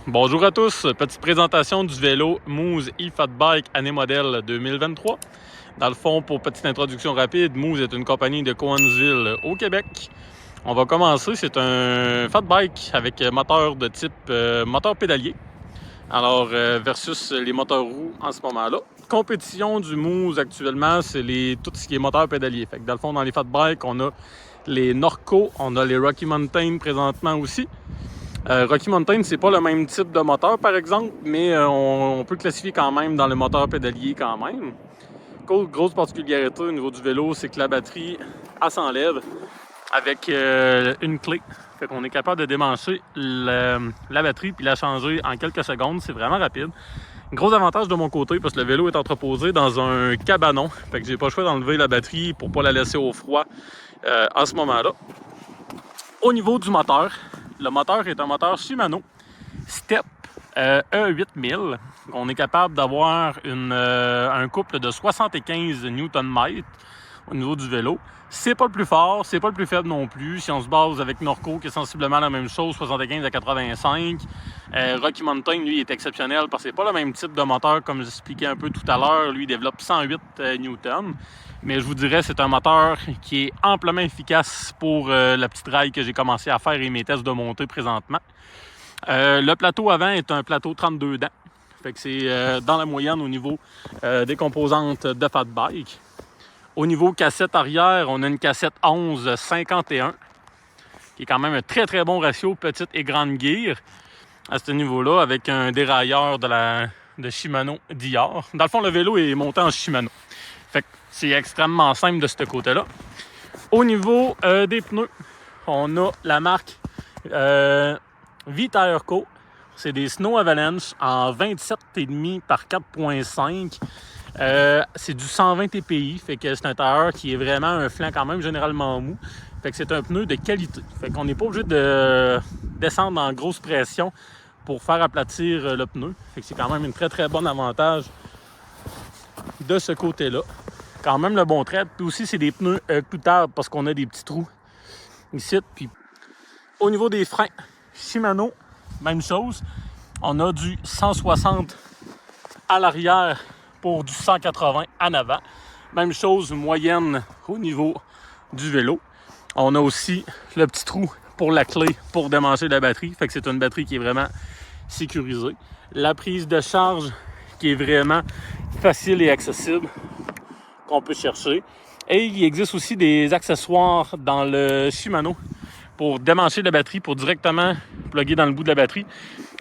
Bonjour à tous, petite présentation du vélo Moose e-Fat Bike année modèle 2023. Dans le fond, pour petite introduction rapide, Moose est une compagnie de Cowansville au Québec. On va commencer, c'est un fat bike avec moteur de type moteur pédalier. Alors, versus les moteurs roues en ce moment-là. Compétition du Moose actuellement, c'est tout ce qui est moteur pédalier. Fait que dans le fond, dans les fat bikes, on a les Norco, on a les Rocky Mountain présentement aussi. Rocky Mountain, c'est pas le même type de moteur, par exemple, mais on peut classifier quand même dans le moteur pédalier quand même. Grosse particularité au niveau du vélo, c'est que la batterie, elle s'enlève avec une clé. Fait qu'on est capable de démancher la batterie puis la changer en quelques secondes. C'est vraiment rapide. Gros avantage de mon côté parce que le vélo est entreposé dans un cabanon. Fait que j'ai pas le choix d'enlever la batterie pour pas la laisser au froid à ce moment-là. Au niveau du moteur, le moteur est un moteur Shimano Step E8000. On est capable d'avoir un couple de 75 Nm au niveau du vélo. C'est pas le plus fort, c'est pas le plus faible non plus. Si on se base avec Norco, qui est sensiblement la même chose, 75 à 85. Rocky Mountain, lui, est exceptionnel parce que c'est pas le même type de moteur comme j'expliquais un peu tout à l'heure. Lui, il développe 108 Newton. Mais je vous dirais, c'est un moteur qui est amplement efficace pour la petite raille que j'ai commencé à faire et mes tests de montée présentement. Le plateau avant est un plateau 32 dents. Fait que c'est dans la moyenne au niveau des composantes de fat bike. Au niveau cassette arrière, on a une cassette 11-51, qui est quand même un très très bon ratio petite et grande gear à ce niveau-là, avec un dérailleur de Shimano d'IR. Dans le fond, le vélo est monté en Shimano. Fait que c'est extrêmement simple de ce côté-là. Au niveau des pneus, on a la marque V-Tire Co. C'est des Snow Avalanche en 27,5 par 4,5. C'est du 120 TPI, fait que c'est un tailleur qui est vraiment un flanc quand même généralement mou. Fait que c'est un pneu de qualité. Fait qu'on n'est pas obligé de descendre en grosse pression pour faire aplatir le pneu. Fait que c'est quand même un très très bon avantage de ce côté-là. Quand même le bon trait. Puis aussi, c'est des pneus cloutables parce qu'on a des petits trous ici. Puis au niveau des freins, Shimano, même chose. On a du 160 à l'arrière pour du 180 en avant. Même chose, moyenne au niveau du vélo. On a aussi le petit trou pour la clé pour démancher la batterie. Fait que c'est une batterie qui est vraiment sécurisée. La prise de charge qui est vraiment facile et accessible qu'on peut chercher. Et il existe aussi des accessoires dans le Shimano pour démancher la batterie, pour directement plugger dans le bout de la batterie.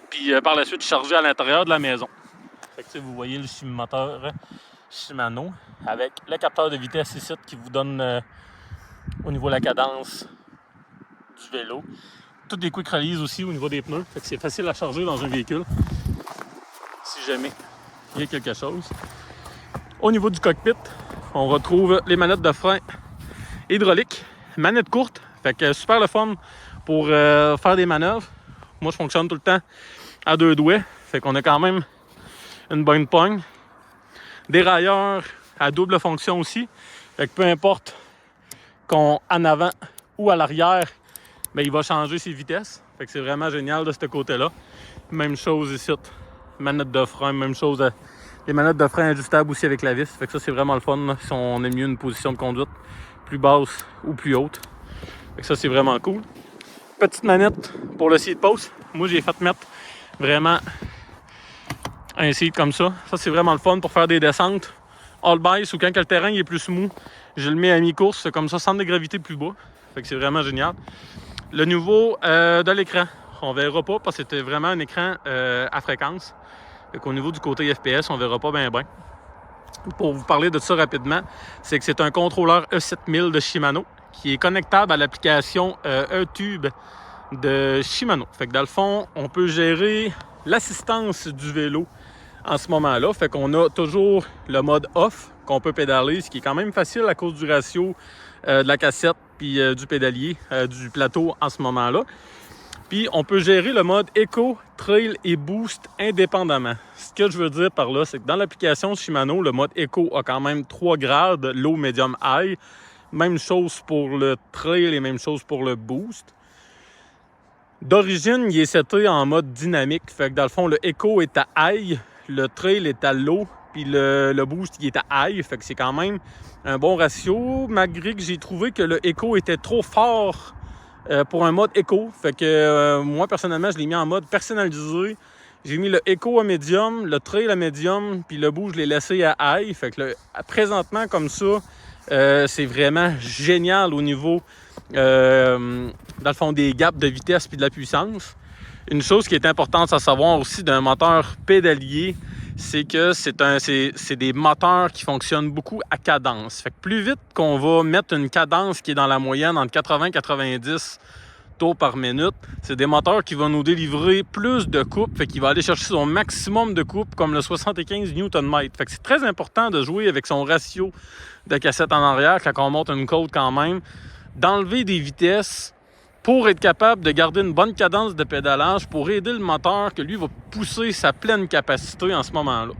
Puis par la suite, charger à l'intérieur de la maison. Fait que, vous voyez le moteur Shimano avec le capteur de vitesse ici qui vous donne au niveau de la cadence du vélo. Toutes des quick release aussi au niveau des pneus. Fait que c'est facile à charger dans un véhicule si jamais il y a quelque chose. Au niveau du cockpit, on retrouve les manettes de frein hydrauliques, manettes courtes. Fait que super le fun pour faire des manœuvres. Moi, je fonctionne tout le temps à deux doigts. Fait qu'on a quand même une bonne pogne. Dérailleur à double fonction aussi. Fait que peu importe qu'on en avant ou à l'arrière, ben, il va changer ses vitesses. Fait que c'est vraiment génial de ce côté-là. Même chose ici. Manette de frein, même chose. Les manettes de frein ajustables aussi avec la vis. Fait que ça, c'est vraiment le fun là, si on aime mieux une position de conduite plus basse ou plus haute. Fait que ça, c'est vraiment cool. Petite manette pour le seat post. Moi, j'ai fait mettre vraiment un seat comme ça. Ça, c'est vraiment le fun pour faire des descentes all bice ou quand le terrain est plus smooth. Je le mets à mi-course, comme ça, centre de gravité plus bas. Fait que c'est vraiment génial. Le niveau de l'écran, on verra pas parce que c'était vraiment un écran à fréquence. Fait qu'au niveau du côté FPS, on verra pas bien. Pour vous parler de ça rapidement, c'est que c'est un contrôleur E7000 de Shimano qui est connectable à l'application E-Tube de Shimano. Fait que dans le fond, on peut gérer l'assistance du vélo en ce moment-là. Fait qu'on a toujours le mode off qu'on peut pédaler, ce qui est quand même facile à cause du ratio de la cassette puis du pédalier, du plateau en ce moment-là. Puis on peut gérer le mode Eco, Trail et Boost indépendamment. Ce que je veux dire par là, c'est que dans l'application Shimano, le mode Eco a quand même 3 grades, low, medium, high. Même chose pour le Trail et même chose pour le Boost. D'origine, il est seté en mode dynamique. Fait que dans le fond, le Eco est à high, le trail est à low, puis le boost il est à high. Fait que c'est quand même un bon ratio, malgré que j'ai trouvé que le Eco était trop fort pour un mode Eco. Fait que moi, personnellement, je l'ai mis en mode personnalisé. J'ai mis le Eco à médium, le trail à médium, puis le boost, je l'ai laissé à high. Fait que présentement, comme ça, c'est vraiment génial au niveau, dans le fond, des gaps de vitesse puis de la puissance. Une chose qui est importante à savoir aussi d'un moteur pédalier, c'est que c'est des moteurs qui fonctionnent beaucoup à cadence. Fait que plus vite qu'on va mettre une cadence qui est dans la moyenne entre 80 et 90 tours par minute, c'est des moteurs qui vont nous délivrer plus de coupe, fait qu'il va aller chercher son maximum de coupe, comme le 75 Nm. Fait que c'est très important de jouer avec son ratio de cassette en arrière quand on monte une côte quand même, d'enlever des vitesses pour être capable de garder une bonne cadence de pédalage pour aider le moteur que lui va pousser sa pleine capacité en ce moment-là.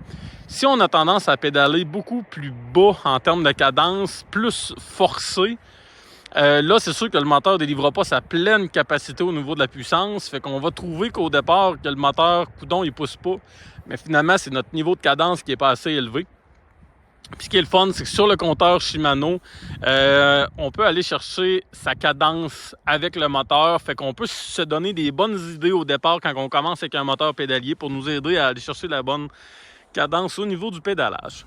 Si on a tendance à pédaler beaucoup plus bas en termes de cadence, plus forcé, là, c'est sûr que le moteur ne délivrera pas sa pleine capacité au niveau de la puissance. Fait qu'on va trouver qu'au départ, que le moteur, coudon, il pousse pas. Mais finalement, c'est notre niveau de cadence qui n'est pas assez élevé. Puis ce qui est le fun, c'est que sur le compteur Shimano, on peut aller chercher sa cadence avec le moteur. Fait qu'on peut se donner des bonnes idées au départ quand on commence avec un moteur pédalier pour nous aider à aller chercher la bonne cadence au niveau du pédalage.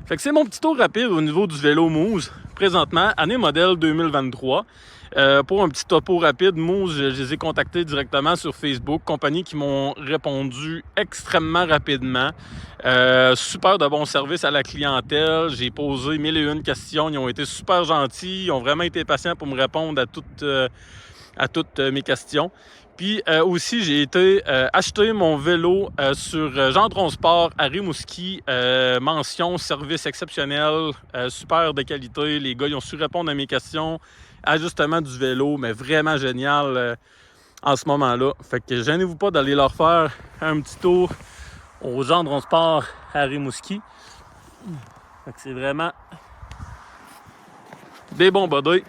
Fait que c'est mon petit tour rapide au niveau du vélo Moose. Présentement, année modèle 2023. Pour un petit topo rapide, Moose, je les ai contactés directement sur Facebook, compagnie qui m'ont répondu extrêmement rapidement. Super de bon service à la clientèle. J'ai posé 1001 questions. Ils ont été super gentils. Ils ont vraiment été patients pour me répondre à toutes mes questions. Puis aussi, j'ai été acheter mon vélo sur Gendron Sport à Rimouski. Mention, service exceptionnel, super de qualité. Les gars, ils ont su répondre à mes questions. Ajustement du vélo, mais vraiment génial en ce moment-là. Fait que gênez-vous pas d'aller leur faire un petit tour au Gendron Sport à Rimouski. Fait que c'est vraiment des bons bodés.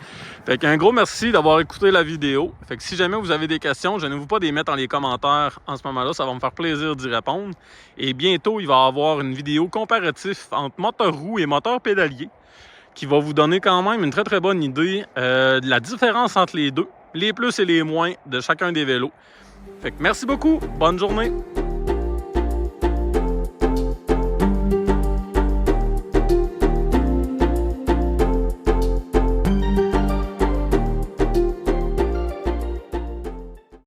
Fait qu'un gros merci d'avoir écouté la vidéo. Fait que si jamais vous avez des questions, gênez-vous pas de les mettre dans les commentaires en ce moment-là. Ça va me faire plaisir d'y répondre. Et bientôt, il va y avoir une vidéo comparative entre moteur roue et moteur pédalier qui va vous donner quand même une très très bonne idée de la différence entre les deux, les plus et les moins de chacun des vélos. Fait que merci beaucoup, bonne journée!